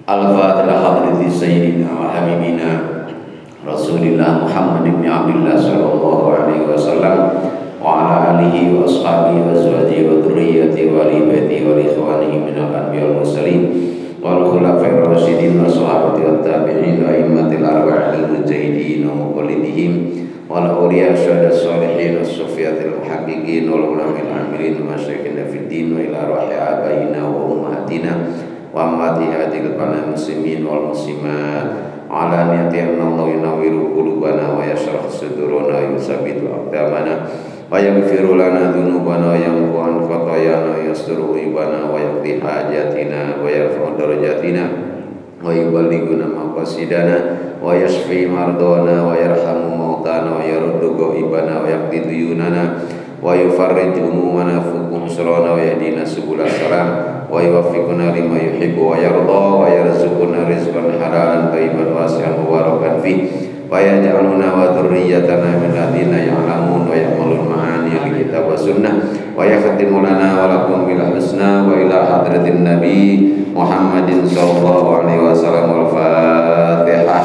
Al-Fatihah hadrati Sayyidina wa Habibina Rasulillah Muhammad ibn Abdullah sallallahu alaihi wasallam wa ala alihi wa ashabihi wa azwajihi wa dhurriyyatihi wa ali baitihi wa ikhwanihi minal anbiya'i wal mursalin wal khulafa'ir rasyidin wa sahabati wat tabi'in wa immatil arba'il mujahidin wa muqallidihim wal awliya syuhada sholihin was sufiyatil muhaqqiqin wal ulama'il amilin wa masyayikhina fid din wa ila arwahi abaina wa ummahatina wa amwati hadil qanam muslimin wal muslimat ala niyati Allah yunawwiru qulubana wa yashrah sudurana wa yusabbitu aqdamana wa yaghfiru lana dhunubana wa yamhu an khatayana wa yasturu ibana wa yaqdi hajatina wa yarfa'u darajatina wa yuballighuna maqasidana wa yashfi mardana wa yarhamu mautana wa yaruddu ghaibana wa yaqdi duyunana wa yufarrij humumana fukum surana wa yahdina subul salam wa yuwaffiquna lima yuhibbu wa yarda wa yarzuquna rizqan halalan thayyiban wasi'an mubarakan fi wa yaj'aluna wa dhurriyyatana min ladina ya'lamun wa ya'malun ma'ani kitab wa sunnah wa yakhtimu lana wa lakum bil husna wa ila hadratin nabi Muhammadin sallallahu alaihi wasallam wal Fatihah.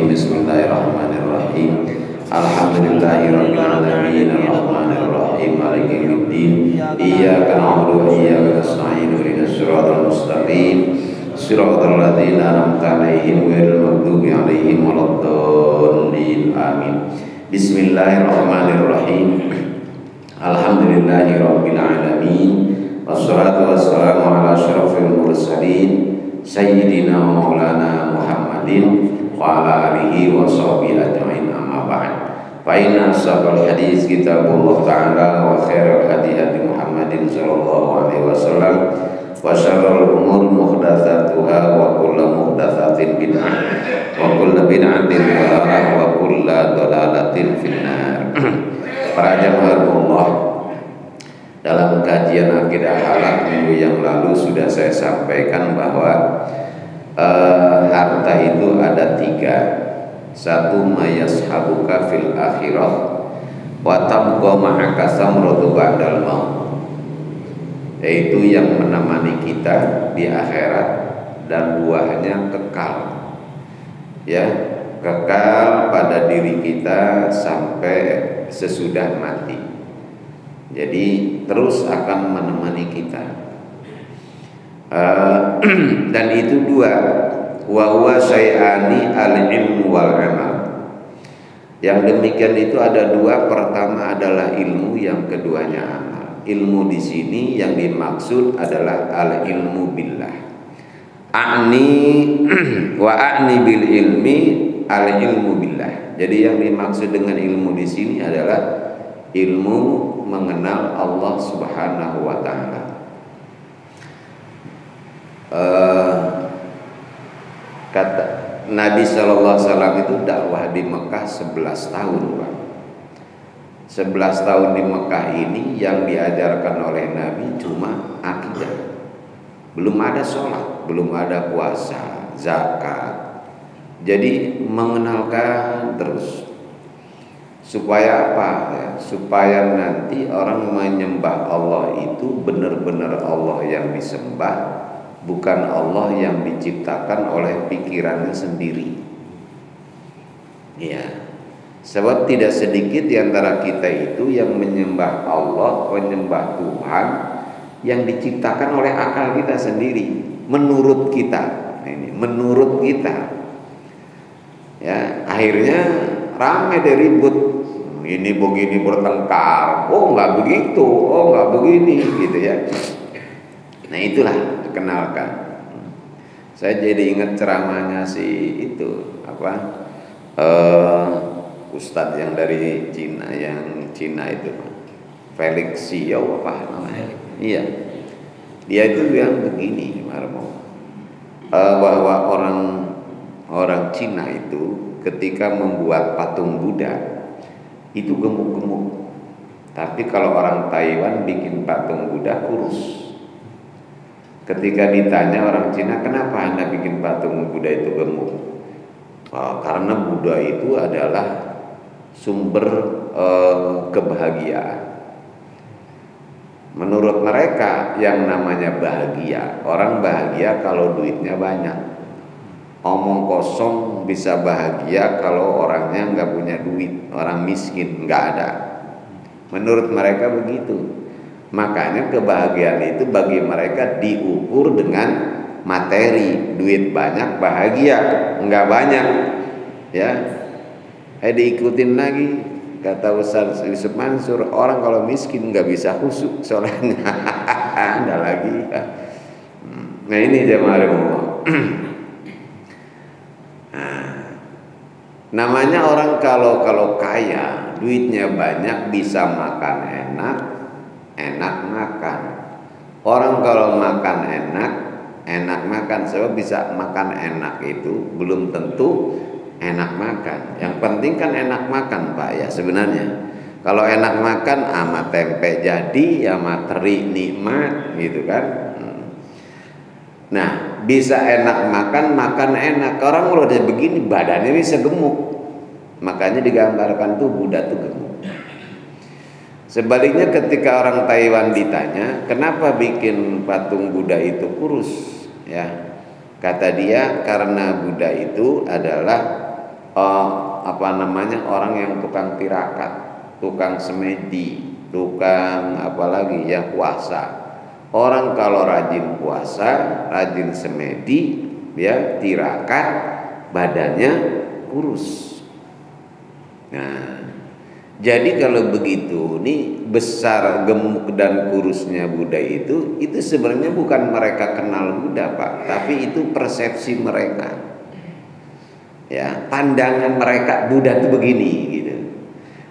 Bismillahirrahmanirrahim. Alhamdulillahirabbil alamin arrahmanir rahim maliki yaumiddin iyyaka na'budu wa iyyaka nasta'in ihdinas siratal mustaqim siratal ladzina an'amta 'alaihim ghairil maghdubi 'alaihim waladdallin amin. Bismillahirrahmanirrahim. Alhamdulillahirabbil alamin wassalatu wassalamu ala asyrafil mursalin sayyidina wa maulana Muhammadin wa ala alihi wa sahbihi ajma'in amma ba'd. Fa inna ashabal hadis kitabullah ta'ala wa khairal hadi hadi Muhammadin sallallahu alaihi wasallam wa syarrul umur muhdatsatuha wa kullu muhdatsatin bid'ah wa kullu bid'atin dhalalah wa kullu dhalalatin finnar. Para jamaah, dalam kajian akidah halal minggu yang lalu sudah saya sampaikan bahwa harta itu ada tiga. Satu, mayashabuka fil akhirah wa tabqa ma'aka samratu ba'dal maut, yaitu yang menemani kita di akhirat dan buahnya kekal, ya, kekal pada diri kita sampai sesudah mati. Jadi terus akan menemani kita. Dan itu dua, wa huwa syai'ani al-ilmu wal amal. Yang demikian itu ada dua, pertama adalah ilmu, yang keduanya amal. Ilmu di sini yang dimaksud adalah al-ilmu billah. A'ni bil ilmi al-ilmu billah. Jadi yang dimaksud dengan ilmu di sini adalah ilmu mengenal Allah Subhanahu wa taala. Kata Nabi sallallahu alaihi wasallam itu dakwah di Mekah 11 tahun, Pak. 11 tahun di Mekah ini yang diajarkan oleh Nabi cuma akidah. Belum ada sholat, belum ada puasa, zakat. Jadi mengenalkan terus. Supaya apa? Ya, supaya nanti orang menyembah Allah itu benar-benar Allah yang disembah, bukan Allah yang diciptakan oleh pikirannya sendiri. Ya, sebab tidak sedikit di antara kita itu yang menyembah Allah, menyembah Tuhan yang diciptakan oleh akal kita sendiri, menurut kita. Ini menurut kita. Ya, akhirnya ramai deh ribut. Ini begini bertengkar. Oh, enggak begitu. Oh, enggak begini, gitu ya. Nah, itulah kenalkan. Saya jadi ingat ceramahnya si itu apa Ustadz yang dari Cina, yang Cina itu Felix Xiao apa namanya? Iya, dia itu bilang begini, bahwa orang Cina itu ketika membuat patung Buddha itu gemuk-gemuk, tapi kalau orang Taiwan bikin patung Buddha kurus. Ketika ditanya orang Cina, kenapa Anda bikin patung Buddha itu gemuk? Karena Buddha itu adalah sumber kebahagiaan. Menurut mereka yang namanya bahagia, orang bahagia kalau duitnya banyak. Omong kosong bisa bahagia kalau orangnya nggak punya duit, orang miskin nggak ada. Menurut mereka begitu. Makanya kebahagiaan itu bagi mereka diukur dengan materi. Duit banyak bahagia, nggak banyak, ya. Diikutin lagi kata Ustaz Yusuf Mansur, orang kalau miskin nggak bisa khusyuk sholatnya. Ada lagi. Nah ini jemaah Allah. Namanya orang kalau kaya, duitnya banyak, bisa makan enak makan. Orang kalau makan enak makan. Sebab bisa makan enak itu belum tentu enak makan. Yang penting kan enak makan Pak ya sebenarnya. Kalau enak makan sama tempe jadi, sama teri nikmat gitu kan. Nah, bisa enak makan enak. Orang kalau udah begini badannya bisa gemuk. Makanya digambarkan tuh Buddha tuh gemuk. Sebaliknya ketika orang Taiwan ditanya, kenapa bikin patung Buddha itu kurus? Ya, kata dia karena Buddha itu adalah orang yang tukang tirakat, tukang semedi, tukang apalagi ya puasa. Orang kalau rajin puasa, rajin semedi, ya tirakat, badannya kurus. Nah, jadi kalau begitu nih besar, gemuk dan kurusnya Buddha itu sebenarnya bukan mereka kenal Buddha Pak, tapi itu persepsi mereka. Ya, pandangan mereka Buddha itu begini gitu.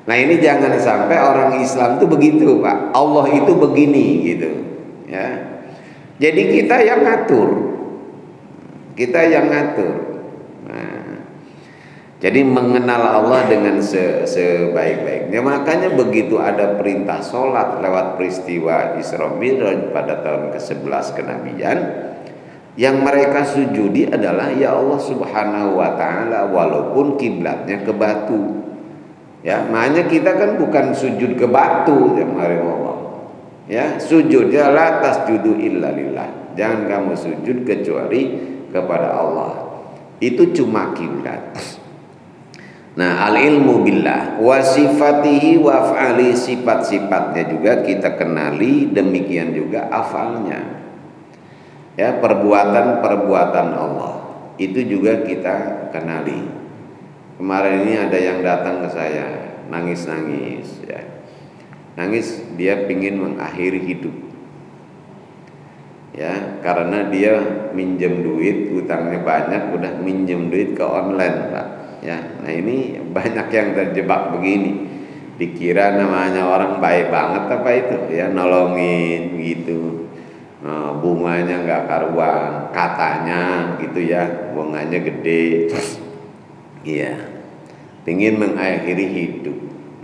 Nah ini jangan sampai orang Islam itu begitu Pak. Allah itu begini gitu. Ya, jadi kita yang ngatur, Nah, jadi mengenal Allah dengan sebaik-baiknya. Makanya begitu ada perintah sholat lewat peristiwa Isra Mi'raj pada tahun ke-11 kenabian, yang mereka sujudi adalah ya Allah Subhanahu wa ta'ala, walaupun kiblatnya ke batu. Ya, makanya kita kan bukan sujud ke batu ya mari Allah. Ya, sujudnya la tasjudu illa lillah. Jangan kamu sujud kecuali kepada Allah. Itu cuma kiblat. Nah, al-ilmu billah wa sifatihi wa af'ali, sifat-sifatnya juga kita kenali, demikian juga afalnya. Ya, perbuatan-perbuatan Allah itu juga kita kenali. Kemarin ini ada yang datang ke saya nangis-nangis ya. Nangis, dia pingin mengakhiri hidup ya, karena dia minjem duit, utangnya banyak, udah minjem duit ke online Pak ya. Nah ini banyak yang terjebak begini, dikira namanya orang baik banget apa itu ya, nolongin gitu. Bunganya nggak karuan katanya gitu ya, bunganya gede. Iya, pingin mengakhiri hidup.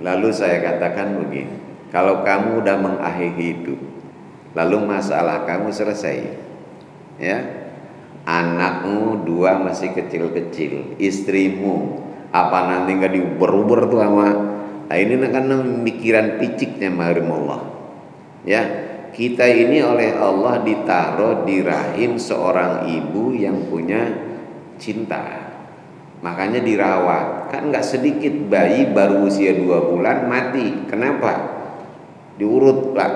Lalu saya katakan begini, kalau kamu udah mengakhiri hidup, lalu masalah kamu selesai, ya, anakmu 2 masih kecil-kecil, istrimu apa nanti nggak diuber-uber tuh sama, nah ini kan pikiran piciknya mahrim Allah, ya. Kita ini oleh Allah ditaruh di rahim seorang ibu yang punya cinta, makanya dirawat. Kan nggak sedikit bayi baru usia 2 bulan mati. Kenapa? Diurut Pak,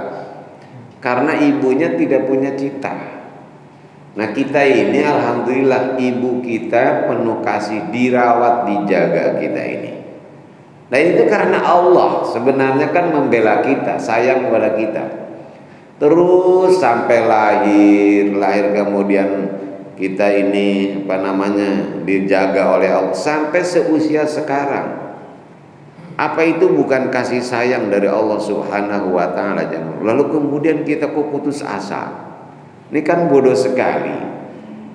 karena ibunya tidak punya cinta. Nah kita ini alhamdulillah ibu kita penuh kasih, dirawat, dijaga kita ini. Nah itu karena Allah sebenarnya kan membela kita, sayang kepada kita. Terus sampai lahir kemudian kita ini dijaga oleh Allah sampai seusia sekarang. Apa itu bukan kasih sayang dari Allah Subhanahu wa ta'ala? Lalu kemudian kita kok putus asa. Ini kan bodoh sekali.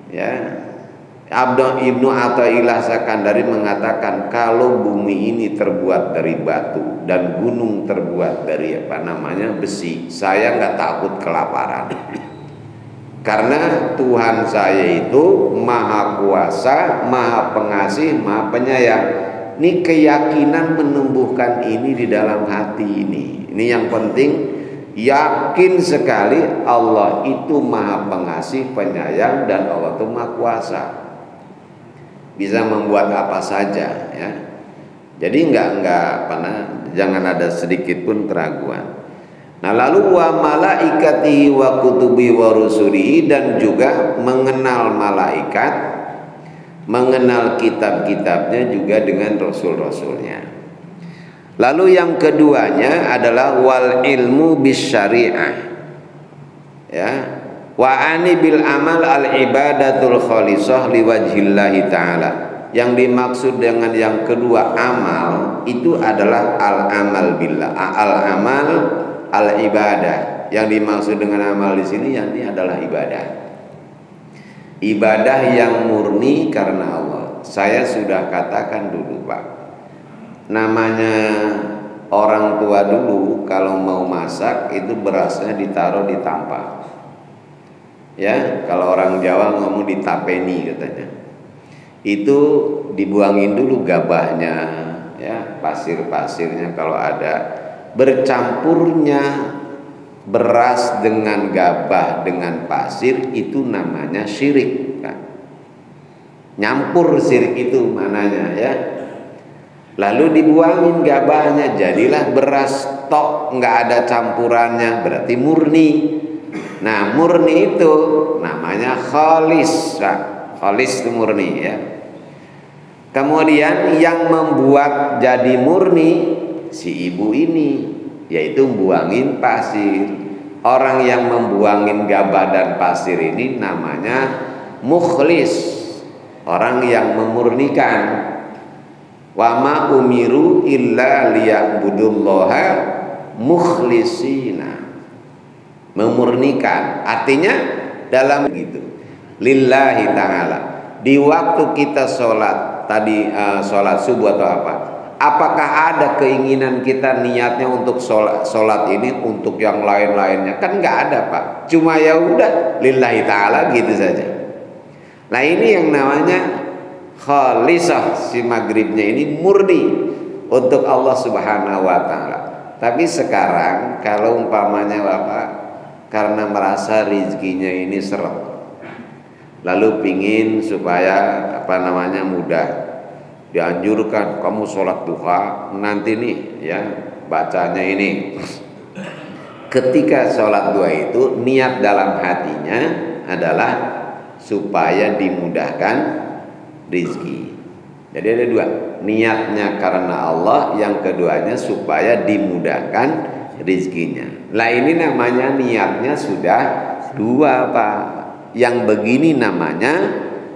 Ya. Ibnu Athaillah Sakandari mengatakan kalau bumi ini terbuat dari batu dan gunung terbuat dari besi, saya nggak takut kelaparan. Karena Tuhan saya itu maha kuasa, maha pengasih, maha penyayang. Ini keyakinan menumbuhkan ini di dalam hati ini. Ini yang penting yakin sekali Allah itu maha pengasih, penyayang, dan Allah itu maha kuasa, bisa membuat apa saja ya. Jadi jangan ada sedikit pun keraguan. Nah, lalu wa malaikatihi wa kutubi wa rusulihi, dan juga mengenal malaikat, mengenal kitab-kitabnya juga dengan rasul-rasulnya. Lalu yang keduanya adalah wal ilmu bis syariah. Ya. Wa ani bil amal al ibadatul khalisah liwajhillahi ta'ala. Yang dimaksud dengan yang kedua amal itu adalah al amal billah, al amal al ibadah. Yang dimaksud dengan amal di sini yakni adalah ibadah. Ibadah yang murni karena Allah. Saya sudah katakan dulu, Pak. Namanya orang tua dulu kalau mau masak itu berasnya ditaruh di tampah. Ya, kalau orang Jawa ngomong ditapeni katanya. Itu dibuangin dulu gabahnya, ya, pasir-pasirnya kalau ada. Bercampurnya beras dengan gabah dengan pasir itu namanya syirik kan? Nyampur syirik itu mananya ya. Lalu dibuangin gabahnya, jadilah beras tok, nggak ada campurannya, berarti murni. Nah, murni itu namanya khalis. Khalis itu murni ya. Kemudian yang membuat jadi murni si ibu ini, yaitu buangin pasir. Orang yang membuangin gabah dan pasir ini namanya mukhlis, orang yang memurnikan. Wa ma umiru illa liya'budullaha mukhlisina, memurnikan. Artinya dalam gitu lillahi ta'ala. Di waktu kita sholat tadi, sholat subuh atau apa, apakah ada keinginan kita niatnya untuk sholat ini untuk yang lain-lainnya? Kan nggak ada, Pak. Cuma ya udah lillahi ta'ala gitu saja. Nah, ini yang namanya khalisah, si maghribnya ini murni untuk Allah Subhanahu wa ta'ala. Tapi sekarang kalau umpamanya Bapak karena merasa rezekinya ini seret, lalu pingin supaya mudah, dianjurkan kamu sholat duha nanti nih ya, bacanya ini. Ketika sholat duha itu niat dalam hatinya adalah supaya dimudahkan rizki. Jadi ada dua, niatnya karena Allah, yang keduanya supaya dimudahkan rizkinya. Lah ini namanya niatnya sudah dua, Pak. Yang begini namanya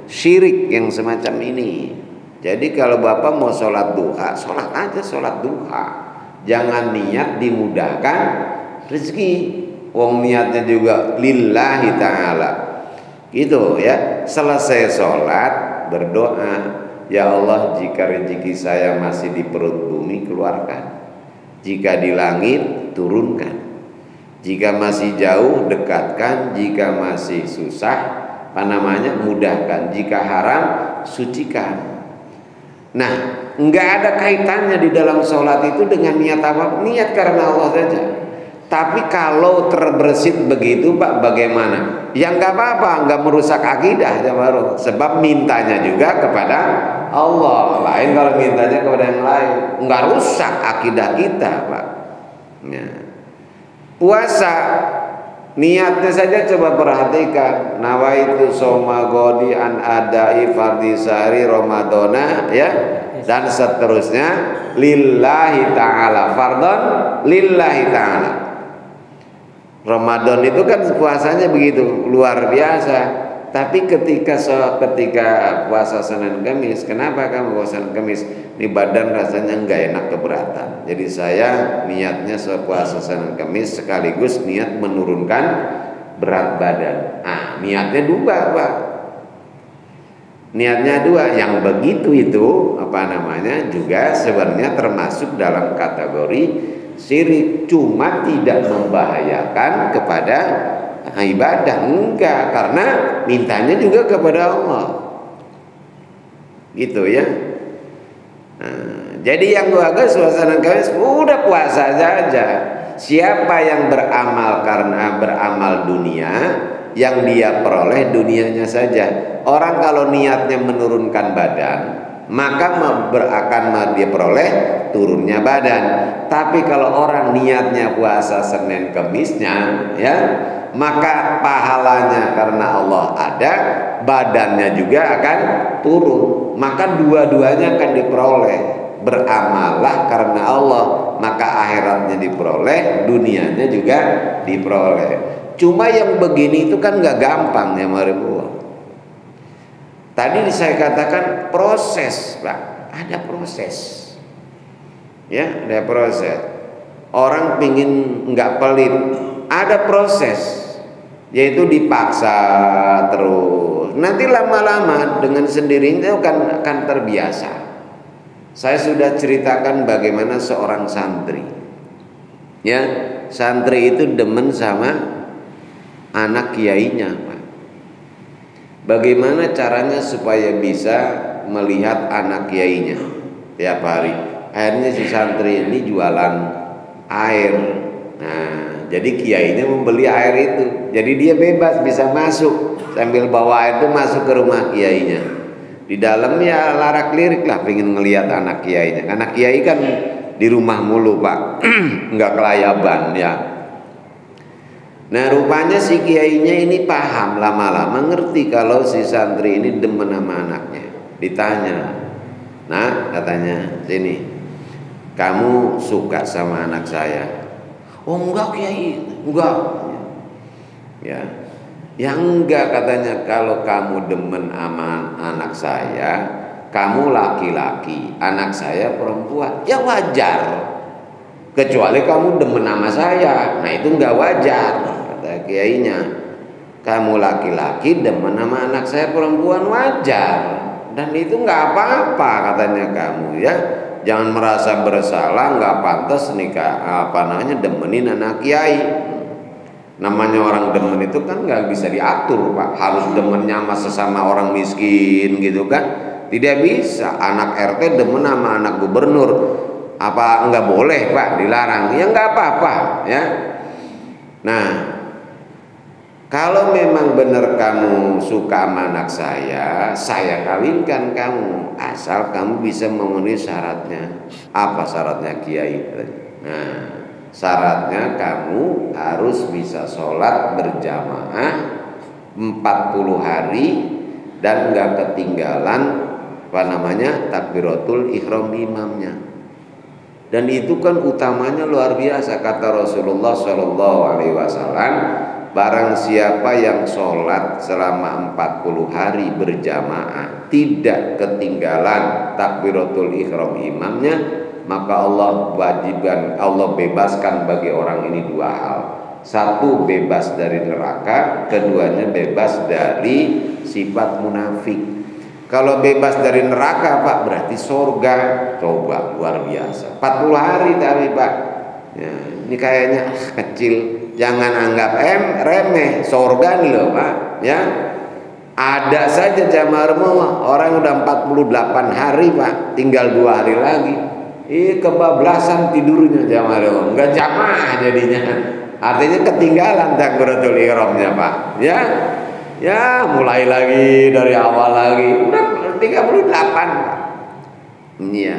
syirik yang semacam ini. Jadi kalau Bapak mau sholat duha, sholat aja sholat duha, jangan niat dimudahkan rezeki. Wong niatnya juga lillahi ta'ala gitu ya. Selesai sholat berdoa, ya Allah, jika rezeki saya masih di perut bumi keluarkan, jika di langit turunkan, jika masih jauh dekatkan, jika masih susah mudahkan, jika haram sucikan. Nah, enggak ada kaitannya di dalam sholat itu dengan niat apa, niat karena Allah saja. Tapi kalau terbersit begitu, Pak, bagaimana? Ya nggak apa-apa, nggak merusak akidah ya baru. Sebab mintanya juga kepada Allah. Lain kalau mintanya kepada yang lain, nggak rusak akidah kita, Pak. Ya. Puasa, niatnya saja coba perhatikan. Nawaitu soma godi an adai fardhi sahri Ramadana ya, dan seterusnya lillahi ta'ala, fardhon lillahi ta'ala. Ramadan itu kan puasanya begitu luar biasa. Tapi ketika puasa Senin Kamis, kenapa kamu puasa Senin Kamis? Ini badan rasanya enggak enak, keberatan. Jadi saya niatnya puasa Senin Kamis sekaligus niat menurunkan berat badan. Ah, niatnya dua, Pak. Niatnya dua. Yang begitu itu juga sebenarnya termasuk dalam kategori syirik, cuma tidak membahayakan kepada ibadah, enggak, karena mintanya juga kepada Allah gitu ya. Nah, jadi yang gua agak suasana Kamis udah puasa saja, Siapa yang beramal karena beramal dunia, yang dia peroleh dunianya saja. Orang kalau niatnya menurunkan badan, maka akan dia peroleh turunnya badan. Tapi kalau orang niatnya puasa Senin Kemisnya, ya, maka pahalanya karena Allah ada, badannya juga akan turun. Maka dua-duanya akan diperoleh. Beramallah karena Allah, maka akhiratnya diperoleh, dunianya juga diperoleh. Cuma yang begini itu kan nggak gampang ya Maribuah. Tadi saya katakan proses, Pak. Ada proses. Ya, ada proses. Orang pingin nggak pelit, ada proses. Yaitu dipaksa terus. Nanti lama-lama dengan sendirinya akan terbiasa. Saya sudah ceritakan bagaimana seorang santri. Ya, santri itu demen sama anak kiainya, Pak. Bagaimana caranya supaya bisa melihat anak kiainya tiap hari? Akhirnya si santri ini jualan air. Nah, jadi kiainya membeli air itu. Jadi dia bebas bisa masuk sambil bawa air itu masuk ke rumah kiainya. Di dalamnya larak-lirik lah pengen ngelihat anak kiainya. Anak kiai kan di rumah mulu, Pak. Nggak kelayaban ya. Nah, rupanya si kiainya ini paham, lama-lama ngerti kalau si santri ini demen sama anaknya. Ditanya, "Nah," katanya, "sini, kamu suka sama anak saya?" "Oh enggak Kiai, enggak." Ya, yang enggak katanya, "Kalau kamu demen sama anak saya, kamu laki-laki, anak saya perempuan, ya wajar. Kecuali kamu demen sama saya, nah itu enggak wajar." Kata kiainya, "Kamu laki-laki demen sama anak saya perempuan wajar, dan itu enggak apa-apa," katanya kamu ya. Jangan merasa bersalah, enggak pantas nikah demenin anak kiai. Namanya orang demen itu kan nggak bisa diatur, Pak. Harus demennya sama sesama orang miskin gitu kan? Tidak bisa. Anak RT demen sama anak gubernur, apa nggak boleh, Pak? Dilarang? Ya nggak apa-apa ya. Nah, kalau memang benar kamu suka sama anak saya kawinkan kamu, asal kamu bisa memenuhi syaratnya. Apa syaratnya Kiai? Nah, syaratnya kamu harus bisa sholat berjamaah 40 hari dan nggak ketinggalan takbiratul ihram imamnya. Dan itu kan utamanya luar biasa, kata Rasulullah SAW. Barang siapa yang sholat selama 40 hari berjamaah tidak ketinggalan takbiratul ihram imamnya, maka Allah bebaskan bagi orang ini dua hal. Satu, bebas dari neraka. Keduanya, bebas dari sifat munafik. Kalau bebas dari neraka, Pak, berarti surga. Coba, luar biasa. 40 hari tapi, Pak ya, ini kayaknya kecil. Jangan anggap remeh. Surga nih loh, Pak ya. Ada saja jamaah orang udah 48 hari, Pak, tinggal 2 hari lagi. Kebablasan tidurnya jamaah, enggak jamaah jadinya. Artinya ketinggalan takbiratul ihramnya, Pak. Ya, mulai lagi dari awal lagi. Udah 38, Pak. Iya.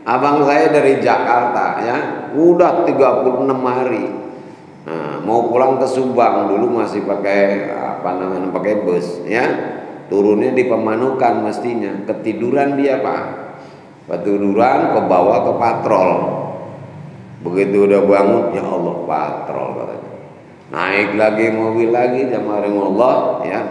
Abang saya dari Jakarta ya, udah 36 hari. Nah, mau pulang ke Subang dulu masih pakai pakai bus ya. Turunnya di Pemanukan mestinya. Ketiduran dia, Pak. Ketiduran ke bawah ke patrol. Begitu udah bangun, ya Allah, patrol katanya. Naik lagi mobil lagi jamaah Allah ya.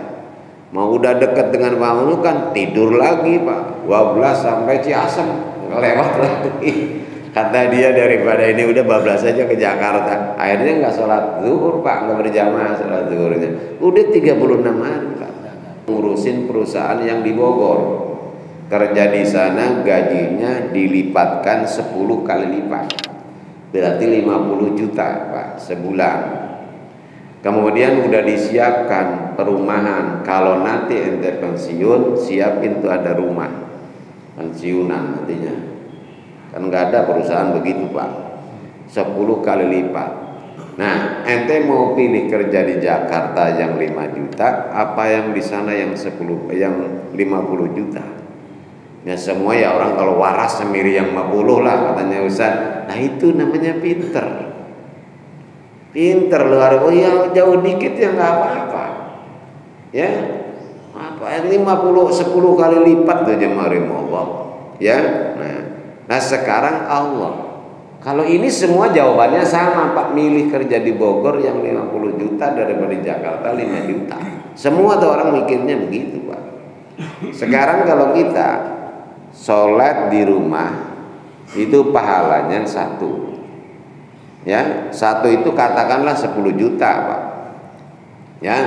Mau udah dekat dengan Pamanukan, tidur lagi, Pak. 12 sampai Ciasem, lewat lagi. Kata dia, daripada ini udah bablas aja ke Jakarta. Akhirnya nggak sholat zuhur, Pak, nggak berjamaah sholat zuhurnya. Udah 36 hari, Pak. Ngurusin perusahaan yang di Bogor. Kerja di sana gajinya dilipatkan 10 kali lipat. Berarti 50 juta, Pak, sebulan. Kemudian udah disiapkan perumahan. Kalau nanti ente pensiun, siapin tuh ada rumah pensiunan nantinya. Kan nggak ada perusahaan begitu, Pak. 10 kali lipat. Nah, ente mau pilih kerja di Jakarta yang 5 juta, apa yang di sana yang 50 juta? Ya semua ya orang kalau waras semiri yang 50 lah katanya Ustaz. Nah itu namanya pinter. Pinter luar, oh yang jauh dikit ya nggak apa-apa. Ya, apa 50 10 kali lipat tuh jemaah Allah. Ya, nah sekarang Allah. Kalau ini semua jawabannya sama Pak, milih kerja di Bogor yang 50 juta daripada di Jakarta 5 juta. Semua tuh orang mikirnya begitu Pak. Sekarang kalau kita sholat di rumah itu pahalanya 1. Ya, 1 itu katakanlah 10 juta Pak. Ya.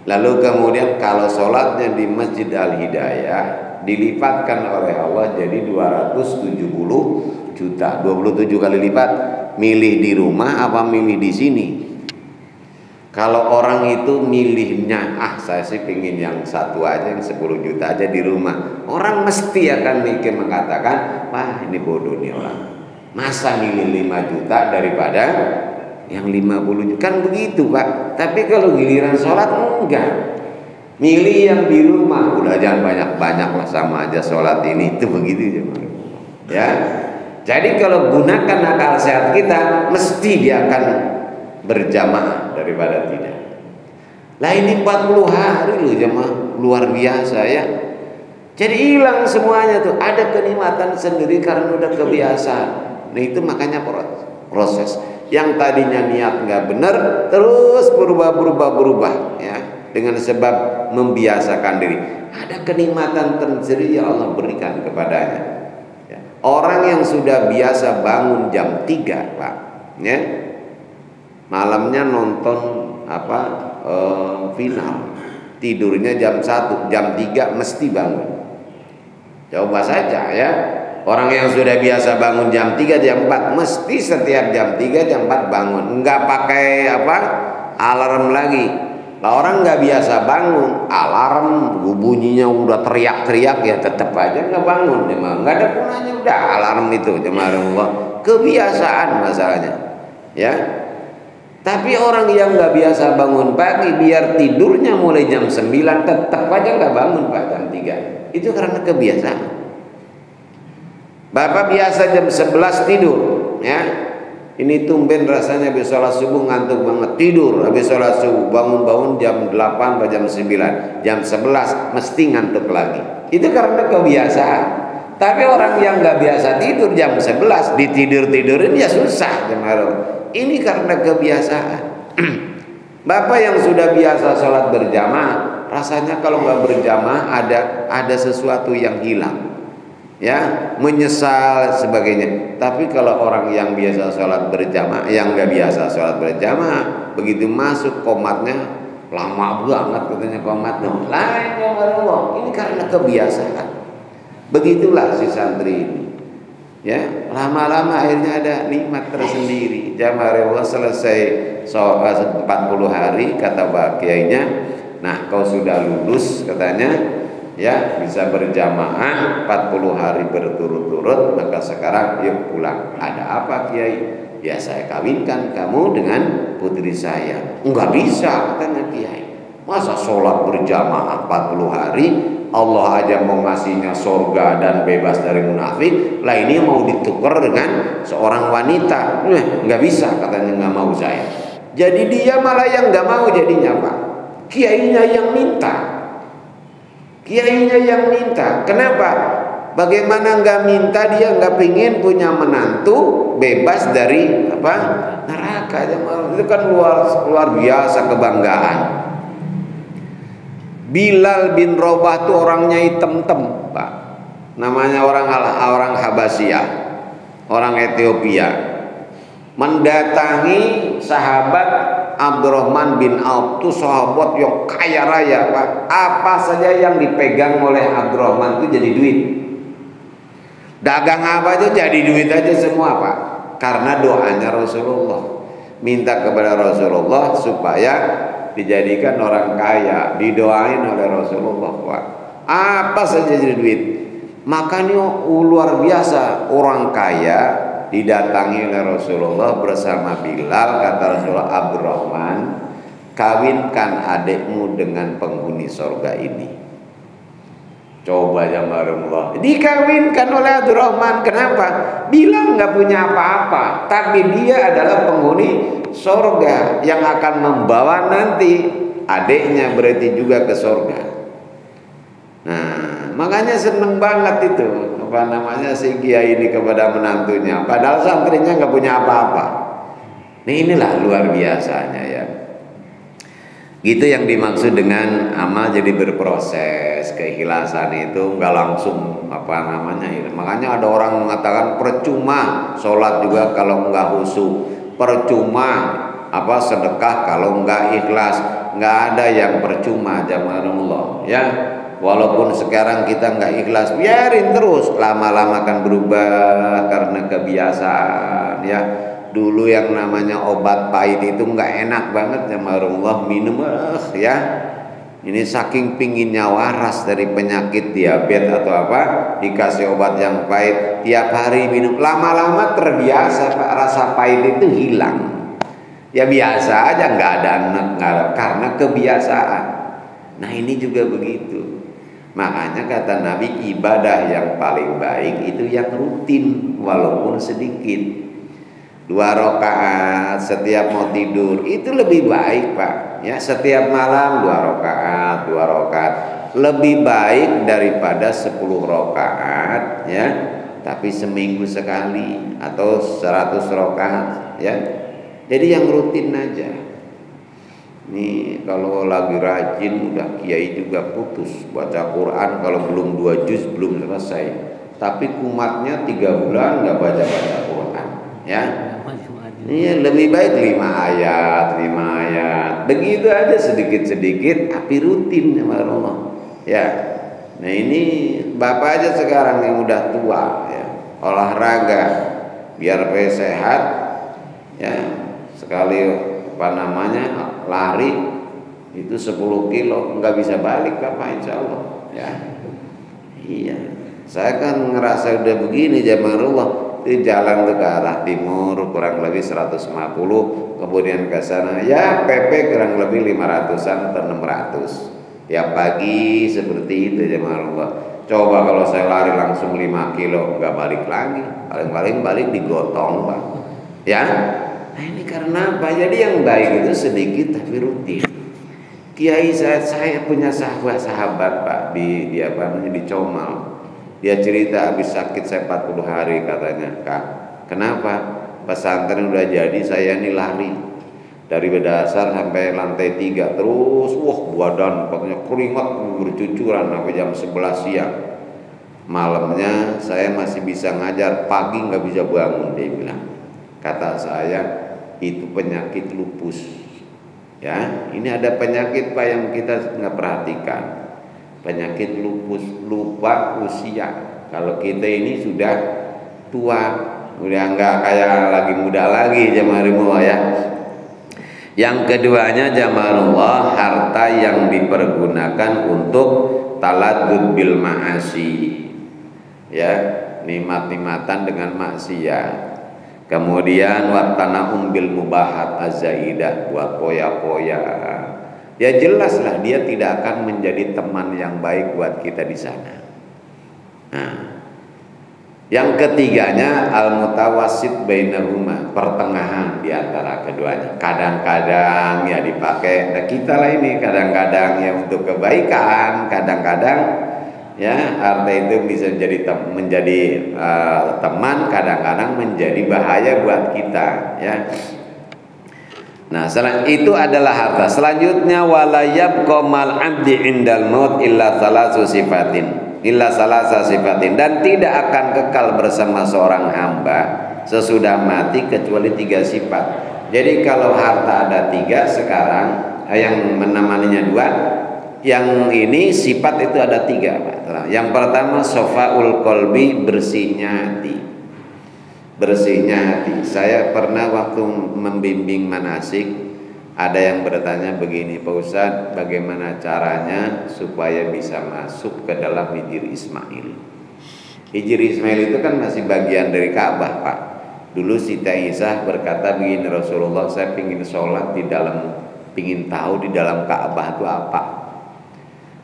Lalu kemudian kalau sholatnya di Masjid Al-Hidayah dilipatkan oleh Allah jadi 270 juta, 27 kali lipat. Milih di rumah apa milih di sini? Kalau orang itu milihnya, saya sih pingin yang 1 aja, yang 10 juta aja di rumah. Orang mesti akan mikir mengatakan, wah ini bodoh nih orang. Masa milih 5 juta daripada yang 50 juta? Kan begitu Pak. Tapi kalau giliran sholat enggak. Milih yang di rumah. Udah jangan banyak-banyak lah, sama aja sholat ini. Itu begitu ya. Jadi kalau gunakan akal sehat kita, mesti dia akan berjamaah daripada tidak. Lah ini 40 hari loh jemaah, luar biasa ya. Jadi hilang semuanya tuh. Ada kenikmatan sendiri karena udah kebiasaan. Nah itu makanya proses. Yang tadinya niat nggak benar terus berubah ya, dengan sebab membiasakan diri. Ada kenikmatan tersendiri yang Allah berikan kepadanya ya. Orang yang sudah biasa bangun jam 3 Pak ya, malamnya nonton final, tidurnya jam 1, jam 3 mesti bangun. Coba saja ya. Orang yang sudah biasa bangun jam 3, jam 4 mesti setiap jam 3, jam 4 bangun. Enggak pakai alarm lagi. Lah orang enggak biasa bangun, alarm bunyinya udah teriak-teriak ya tetap aja enggak bangun. Enggak ada gunanya udah alarm itu jemaah Allah. Kebiasaan masalahnya. Ya. Tapi orang yang enggak biasa bangun pagi biar tidurnya mulai jam 9 tetap aja enggak bangun Pak jam 3. Itu karena kebiasaan. Bapak biasa jam 11 tidur ya. Ini tumben rasanya habis sholat subuh ngantuk banget, tidur habis sholat subuh, bangun-bangun jam 8 atau jam 9, jam 11 mesti ngantuk lagi. Itu karena kebiasaan. Tapi orang yang nggak biasa tidur jam 11 ditidur-tidurin ya susah jemaah. Ini karena kebiasaan. Bapak yang sudah biasa sholat berjamaah, rasanya kalau nggak berjamaah ada sesuatu yang hilang. Ya, menyesal sebagainya. Tapi kalau orang yang biasa sholat berjamaah, yang nggak biasa sholat berjamaah, begitu masuk komatnya lama banget katanya komatnya. Lain ya Allah, ini karena kebiasaan. Begitulah si santri ini. Ya, lama-lama akhirnya ada nikmat tersendiri. Jamaah Allah selesai 40 hari kata Pak Kiainya. Nah, kau sudah lulus katanya. Ya bisa berjamaah 40 hari berturut-turut, maka sekarang yuk pulang. Ada apa Kiai? Ya saya kawinkan kamu dengan putri saya. Enggak bisa katanya Kiai. Masa sholat berjamaah 40 hari Allah aja mau ngasihnya surga dan bebas dari munafik, lah ini mau ditukar dengan seorang wanita. Enggak bisa katanya, enggak mau saya. Jadi dia malah yang enggak mau jadinya Pak. Kiainya yang minta. Kiainya yang minta. Kenapa? Bagaimana nggak minta, dia nggak pingin punya menantu bebas dari neraka. Itu kan luar biasa kebanggaan. Bilal bin Rabah tuh orangnya hitam-hitam Pak. Namanya orang Habasyah, orang Ethiopia. Mendatangi sahabat Abdurrahman bin Auf, itu sahabat yang kaya raya Pak. Apa saja yang dipegang oleh Abdurrahman itu jadi duit. Dagang apa aja jadi duit aja semua Pak. Karena doanya Rasulullah, minta kepada Rasulullah supaya dijadikan orang kaya, didoain oleh Rasulullah Pak. Apa saja jadi duit. Makanya luar biasa orang kaya didatangi oleh Rasulullah bersama Bilal. Kata Rasulullah, Abdurrahman, kawinkan adikmu dengan penghuni surga ini. Coba ya marullah, dikawinkan oleh Abdurrahman. Kenapa? Bilal nggak punya apa-apa, tapi dia adalah penghuni surga yang akan membawa nanti adiknya berarti juga ke surga. Nah, makanya seneng banget itu si kiai ini kepada menantunya, padahal santrinya nggak punya apa-apa. Nah, inilah luar biasanya ya. Gitu yang dimaksud dengan amal jadi berproses. Keikhlasan itu nggak langsung ya. Makanya ada orang mengatakan percuma sholat juga kalau nggak khusyuk, percuma sedekah kalau nggak ikhlas. Nggak ada yang percuma, jamaah ya. Walaupun sekarang kita nggak ikhlas, biarin terus, lama-lama akan berubah karena kebiasaan ya. Dulu yang namanya obat pahit itu nggak enak banget ya marullah, minum ya. Ini saking pinginnya waras dari penyakit diabetes atau dikasih obat yang pahit tiap hari minum, lama-lama terbiasa Pak, rasa pahit itu hilang. Ya biasa aja, nggak ada karena kebiasaan. Nah ini juga begitu. Makanya kata Nabi, ibadah yang paling baik itu yang rutin walaupun sedikit. 2 rakaat setiap mau tidur itu lebih baik Pak ya. Setiap malam 2 rakaat lebih baik daripada 10 rakaat ya, tapi seminggu sekali atau 100 rakaat ya. Jadi yang rutin aja. Nih kalau lagi rajin udah kiai juga putus baca Quran, kalau belum 2 juz belum selesai, tapi kumatnya 3 bulan nggak baca Quran ya. Iya, lebih baik 5 ayat begitu aja, sedikit-sedikit tapi rutin ya Allah ya. Nah ini bapak aja sekarang yang udah tua ya, olahraga biar sehat ya. Sekali lari itu 10 kilo nggak bisa balik bapak, insya Allah ya. Iya, saya kan ngerasa udah begini jamaah di jalan ke arah timur kurang lebih 150, kemudian ke sana ya PP kurang lebih 500-an atau 600 ya pagi seperti itu jamaah. Coba kalau saya lari langsung 5 kilo nggak balik lagi, paling balik digotong Pak ya. Nah ini karena apa? Jadi yang baik itu sedikit tapi rutin. Kiai saya punya sahabat Pak di Comal. Dia cerita habis sakit saya 40 hari katanya, Kak. Kenapa? Pesantren udah jadi, saya ini lari dari dasar sampai lantai 3 terus, badan pokoknya keringat bercucuran sampai jam 11 siang. Malamnya saya masih bisa ngajar, pagi nggak bisa bangun, dia bilang. Kata saya itu penyakit lupus. Ya, ini ada penyakit Pak yang kita nggak perhatikan. Penyakit lupus, lupa usia. Kalau kita ini sudah tua, udah nggak kayak lagi muda lagi jamaah ya. Yang keduanya jamaah, harta yang dipergunakan untuk taladud bil ma'asi ya, nikmat-nikmatan dengan maksiat. Kemudian wattana'um bil mubahat azaidah, buat poya-poya. Ya jelaslah dia tidak akan menjadi teman yang baik buat kita di sana. Nah, yang ketiganya al-mutawassit bainahuma, pertengahan di antara keduanya. Kadang-kadang ya dipakai, nah kita lah ini kadang-kadang ya untuk kebaikan, kadang-kadang ya harta itu bisa menjadi teman, kadang-kadang menjadi bahaya buat kita ya. Nah, itu adalah harta. Selanjutnya wala yabqa mal 'abdi indal maut illa salasu sifatin, dan tidak akan kekal bersama seorang hamba sesudah mati kecuali 3 sifat. Jadi kalau harta ada 3 sekarang, yang menemaninya 2, yang ini sifat itu ada 3 Pak. Yang pertama sofaul qalbi, bersihnya hati. Bersihnya hati. Saya pernah waktu membimbing manasik, ada yang bertanya begini, Pak Ustadz, bagaimana caranya supaya bisa masuk ke dalam Hijri Ismail? Hijri Ismail itu kan masih bagian dari Ka'bah Pak. Dulu Siti Aisyah berkata begini, Rasulullah, saya pingin sholat pingin tahu di dalam Ka'bah itu apa.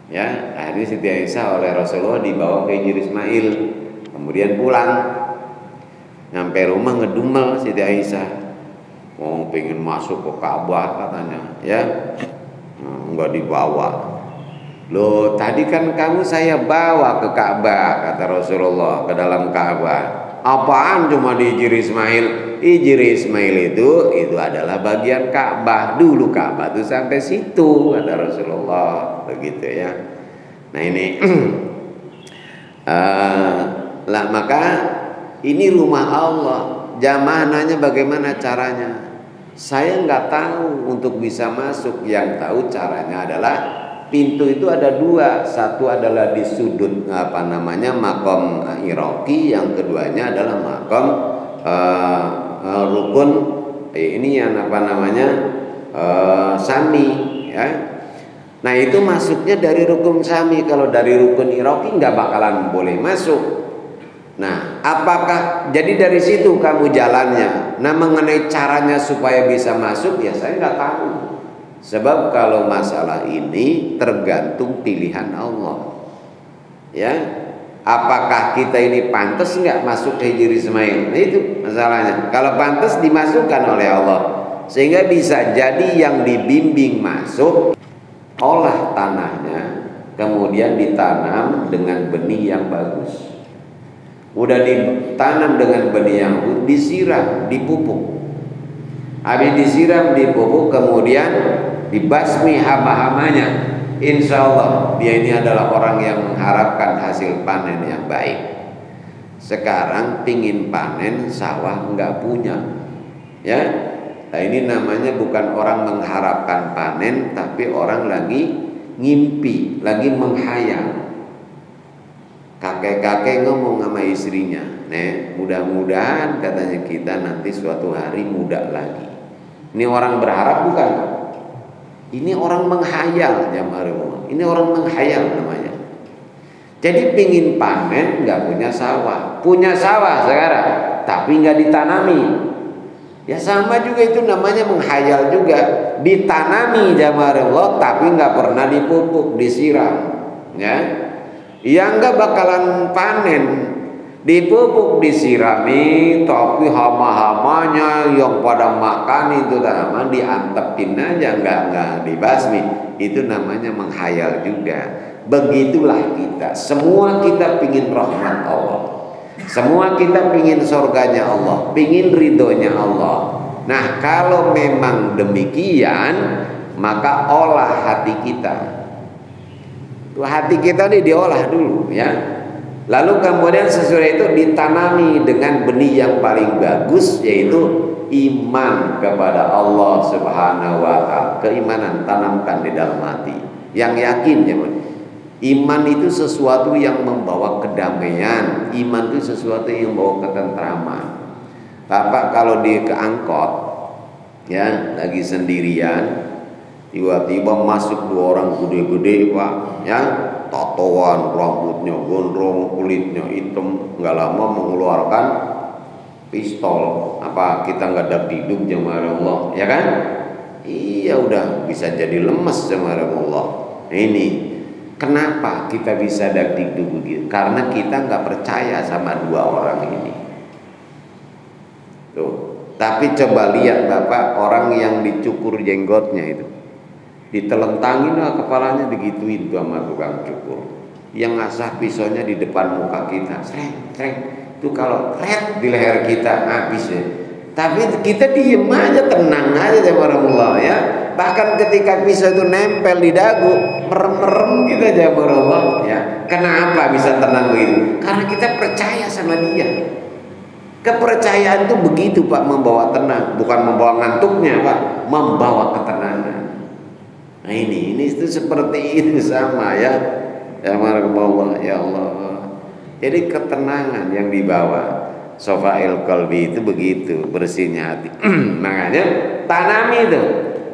Ya, akhirnya Siti Aisyah oleh Rasulullah dibawa ke Hijri Ismail, kemudian pulang. Nyampe rumah ngedumel Siti Aisyah, pengen masuk ke Ka'bah katanya, ya, enggak dibawa. Loh, tadi kan kamu saya bawa ke Ka'bah, kata Rasulullah, ke dalam Ka'bah. Apaan cuma di Hijri Ismail? Hijri Ismail itu adalah bagian Ka'bah. Dulu Ka'bah itu sampai situ, kata Rasulullah, begitu ya. Nah ini lah, maka ini rumah Allah. Jamaah nanya bagaimana caranya. Saya nggak tahu untuk bisa masuk. Yang tahu caranya adalah pintu itu ada dua. Satu adalah di sudut makom Iraqi, yang keduanya adalah makom rukun ini yang Sami, ya. Nah itu masuknya dari rukun Sami. Kalau dari rukun Iraqi nggak bakalan boleh masuk. Nah, apakah jadi dari situ kamu jalannya? Nah, mengenai caranya supaya bisa masuk, ya saya nggak tahu. Sebab kalau masalah ini tergantung pilihan Allah. Ya, apakah kita ini pantas nggak masuk ke Hijri Ismail? Nah itu masalahnya. Kalau pantas dimasukkan oleh Allah, sehingga bisa jadi yang dibimbing masuk, olah tanahnya, kemudian ditanam dengan benih yang bagus. Udah ditanam dengan benih yang disiram, dipupuk. Habis disiram, dipupuk, kemudian dibasmi hama-hamanya. Insya Allah dia ini adalah orang yang mengharapkan hasil panen yang baik. Sekarang pingin panen, sawah nggak punya, ya. Nah ini namanya bukan orang mengharapkan panen, tapi orang lagi ngimpi, lagi menghayal. Kakek-kakek ngomong sama istrinya, "Nek, mudah-mudahan," katanya, "kita nanti suatu hari muda lagi." Ini orang berharap bukan? Ini orang menghayal, jamaah. Ini orang menghayal namanya. Jadi pingin panen nggak punya sawah, punya sawah sekarang, tapi nggak ditanami. Ya sama juga, itu namanya menghayal juga. Ditanami jamaah Allah, tapi nggak pernah dipupuk, disiram, ya. Yang nggak bakalan panen. Dipupuk, disirami, tapi hama-hamanya yang pada makan itu tanaman diantepin aja, nggak dibasmi. Itu namanya menghayal juga. Begitulah kita. Semua kita pingin rahmat Allah. Semua kita pingin surganya Allah, pingin ridhonya Allah. Nah kalau memang demikian, maka olah hati kita. Hati kita ini diolah dulu, ya. Lalu kemudian sesudah itu ditanami dengan benih yang paling bagus, yaitu iman kepada Allah Subhanahu wa ta'ala. Keimanan tanamkan di dalam hati. Yang yakin, ya. Iman itu sesuatu yang membawa kedamaian. Iman itu sesuatu yang membawa ketentraman. Bapak kalau di keangkot, ya, lagi sendirian, tiba-tiba masuk dua orang gede-gede, Pak, ya, tatoan, rambutnya gondrong, kulitnya hitam, nggak lama mengeluarkan pistol. Apa kita nggak ada hidup jemaah Allah, ya kan? Iya, udah bisa jadi lemes jemaah Allah. Ini kenapa kita bisa dakdikduk begitu? Karena kita nggak percaya sama dua orang ini. Tuh. Tapi coba lihat Bapak, orang yang dicukur jenggotnya itu, ditelentangin kepalanya, digituin tuh sama tukang cukur. Yang ngasah pisaunya di depan muka kita, sreng. Itu kalau red di leher kita habis ya. Tapi kita diem aja, tenang aja jemaah Allah, ya. Bahkan ketika pisau itu nempel di dagu, merem-merem kita jemaah Allah, ya. Kenapa bisa tenang begitu? Karena kita percaya sama dia. Kepercayaan itu begitu Pak, membawa tenang, bukan membawa ngantuknya Pak, membawa ketenangan. Nah ini itu seperti itu sama, ya. Ya marhaban, ya Allah. Jadi ketenangan yang dibawa. Sofail qalbi itu begitu, bersihnya hati. Makanya tanami itu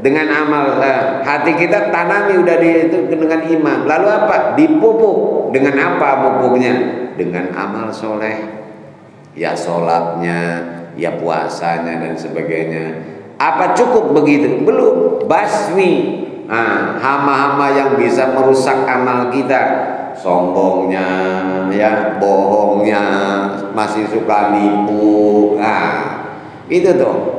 dengan amal hati kita, tanami udah itu dengan iman. Lalu apa? Dipupuk dengan apa pupuknya? Dengan amal soleh. Ya sholatnya, ya puasanya dan sebagainya. Apa cukup begitu? Belum. Basmi hama-hama yang bisa merusak amal kita, sombongnya, ya, bohongnya, masih suka nipu.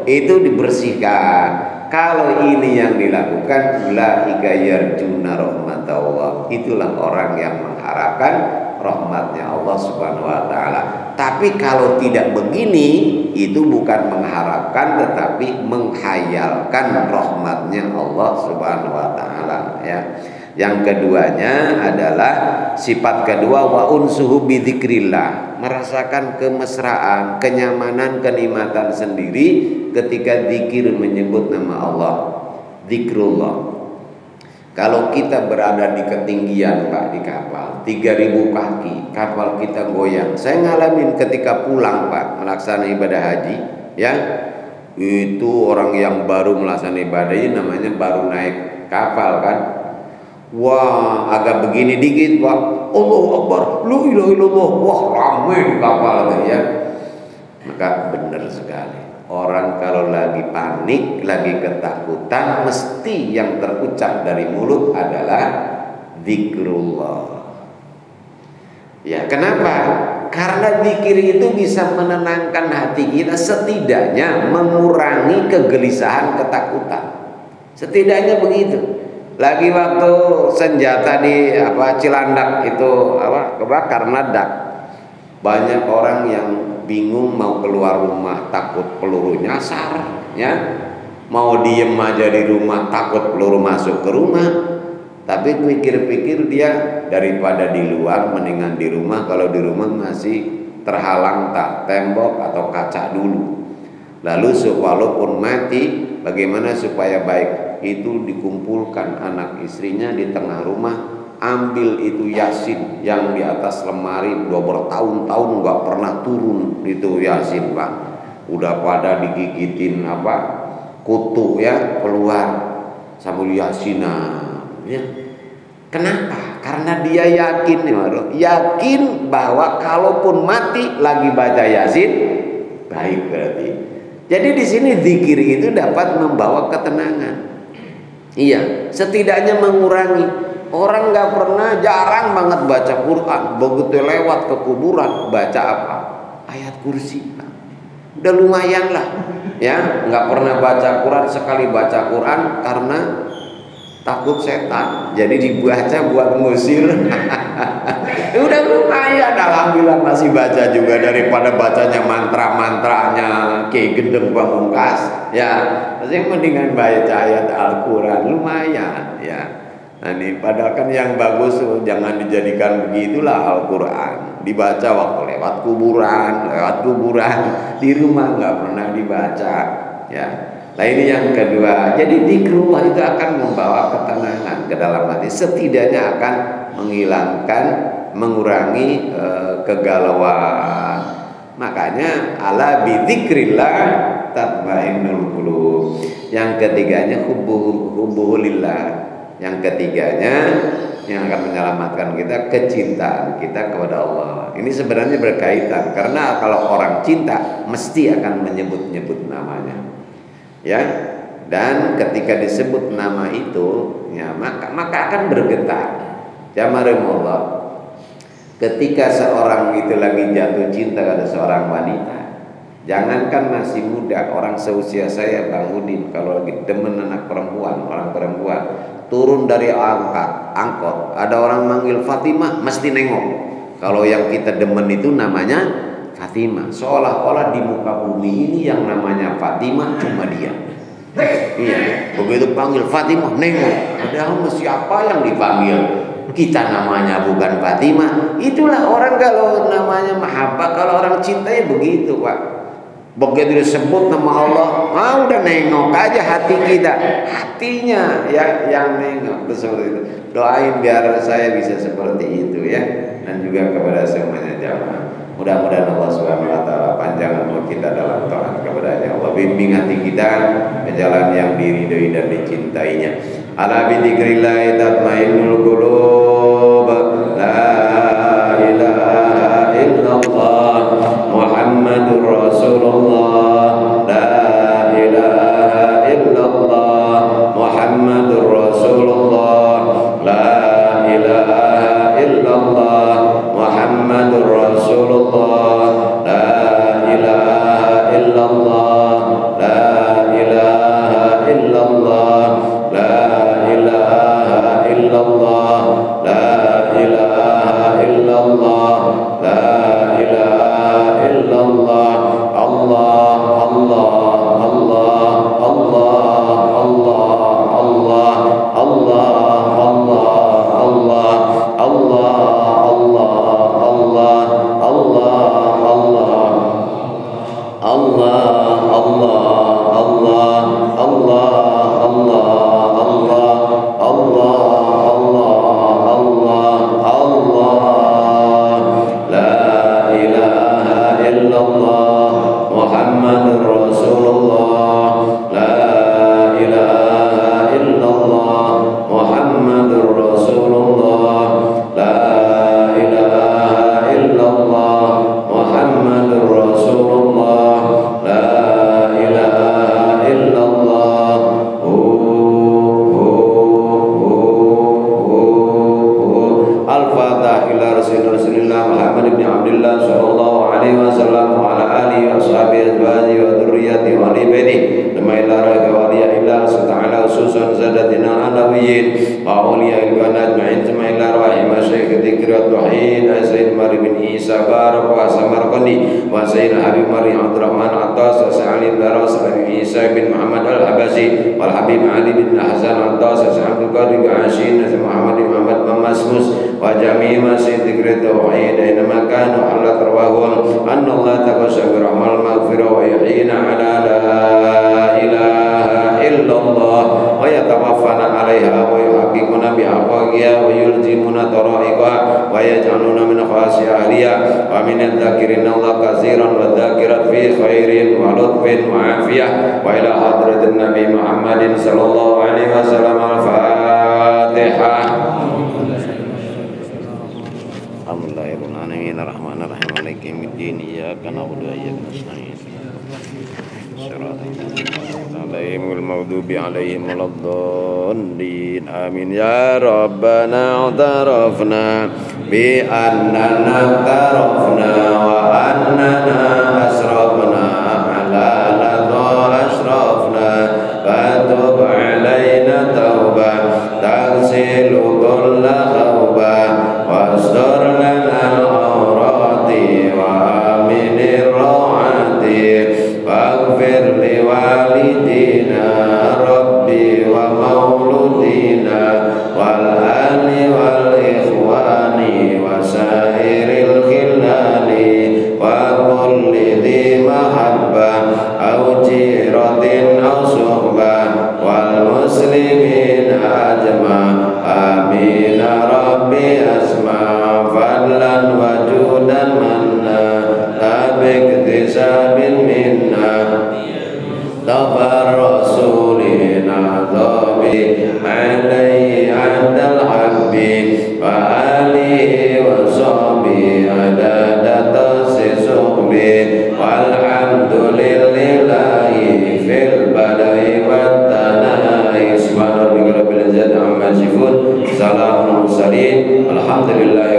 Itu dibersihkan. Kalau ini yang dilakukan, ulaika yarjuna rahmatallah. Itulah orang yang mengharapkan rahmatnya Allah Subhanahu wa taala. Tapi kalau tidak begini, itu bukan mengharapkan tetapi menghayalkan rahmatnya Allah Subhanahu wa taala, ya. Yang keduanya adalah sifat kedua, wa unsuhu bidzikrillah, merasakan kemesraan, kenyamanan, kenikmatan sendiri ketika zikir menyebut nama Allah, zikrullah. Kalau kita berada di ketinggian, Pak, di kapal 3000 kaki, kapal kita goyang. Saya ngalamin ketika pulang, Pak, melaksanakan ibadah haji, ya. Itu orang yang baru melaksanakan ibadah ini namanya baru naik kapal, kan. Wah, agak begini dikit, Pak. Allahu Akbar, la ilaha illallah. Wah, ramai di kapal itu, ya. Maka benar sekali. Orang kalau lagi panik, lagi ketakutan, mesti yang terucap dari mulut adalah zikrullah. Ya, kenapa? Karena zikir itu bisa menenangkan hati kita, setidaknya mengurangi kegelisahan, ketakutan. Setidaknya begitu. Lagi waktu senjata di Cilandak itu kebakar, meledak. Banyak orang yang bingung mau keluar rumah takut peluru nyasar, ya. Mau diem aja di rumah takut peluru masuk ke rumah. Tapi pikir-pikir dia daripada di luar mendingan di rumah. Kalau di rumah masih terhalang tak tembok atau kaca dulu. Lalu walaupun mati, bagaimana supaya baik? Itu dikumpulkan anak istrinya di tengah rumah, ambil itu Yasin yang di atas lemari, udah bertahun-tahun nggak pernah turun itu Yasin, Pak. Udah pada digigitin kutu, ya, keluar sambil Yasinan, ya. Kenapa? Karena dia yakin bahwa kalaupun mati lagi baca Yasin, baik berarti. Jadi di sini zikir itu dapat membawa ketenangan. Iya, setidaknya mengurangi. Orang nggak pernah, jarang banget baca Quran. Begitu lewat ke kuburan, baca apa? Ayat kursi. Udah lumayan lah, ya. Nggak pernah baca Quran, sekali baca Quran karena takut setan, jadi dibaca buat ngusir. Udah lumayan, alhamdulillah masih baca juga daripada bacanya mantra-mantranya Ki Gendeng Pamungkas, ya. Masih mendingan baca ayat Al-Quran, lumayan, ya. Nah, ini padahal kan yang bagus jangan dijadikan begitulah Al-Quran, dibaca waktu lewat kuburan, di rumah nggak pernah dibaca, ya. Nah, ini yang kedua. Jadi zikrullah itu akan membawa ketenangan ke dalam hati, setidaknya akan mengurangi kegalauan. Makanya ala bidzikrillah tatmainnul qulub. Yang ketiganya hubbuhulillah. Yang ketiganya yang akan menyelamatkan kita, kecintaan kita kepada Allah. Ini sebenarnya berkaitan, karena kalau orang cinta mesti akan menyebut-nyebut namanya, ya. Dan ketika disebut nama itu, ya, maka akan bergetar. Jamarullah. Ketika seorang itu lagi jatuh cinta pada seorang wanita, jangankan masih muda, orang seusia saya, Bang Udin, kalau lagi demen anak perempuan, orang perempuan, turun dari angkot, ada orang manggil Fatimah, mesti nengok. Kalau yang kita demen itu namanya Fatimah, seolah-olah di muka bumi ini yang namanya Fatimah cuma dia. Iya, begitu panggil Fatimah, nengok. Padahal siapa yang dipanggil? Kita namanya bukan Fatimah. Itulah orang kalau namanya mahabbah, kalau orang cinta ya begitu, Pak. Begitu disebut nama Allah, udah nengok aja hati kita, hatinya ya yang nengok. Seperti itu. Doain biar saya bisa seperti itu, ya, dan juga kepada semuanya jamaah. Mudah-mudahan Allah Subhanahu wa taala panjang umur kita dalam taat kepada-Nya. Allah bimbing hati kita ke jalan yang diridhoi dan dicintainya. Ala bi dzikrillah tatmainnul qulub. La ilaha illallah Muhammadur Rasulullah. Muhammadur Rasulullah, la ilaha illallah Muhammadur Rasulullah, la ilaha illallah, la ilaha illallah, la ilaha illallah, la ilaha illallah, la ilaha illallah. Allah Allah Allah Allah Allah Allah Allah Allah Allah Allah Allah Allah Allah Amin ya Rabbana utarafna bi annana tarafna wa annana asrafna ala ladha asrafna fatub alayna tauba taghsilu kulla khawba wasdur lana al-awrati wa aminir rawati waghfir li walidina rabbi wa mauludina wal ali wal ikhwani wa sairil khilali wa kulli dhi mahabba aw jiratin aw suhbah wal muslimin ajma amin rabbi asma fadlan wa judan manna tabik tisabin minna Tafar Rasulina Dhabi alaihi adal habbi wa alihi wa sahbi adadata sisuhbi walhamdulillahi fil badai wa tanai subhanallahi rabbil izzati amma yasifun salamun mursalin alhamdulillah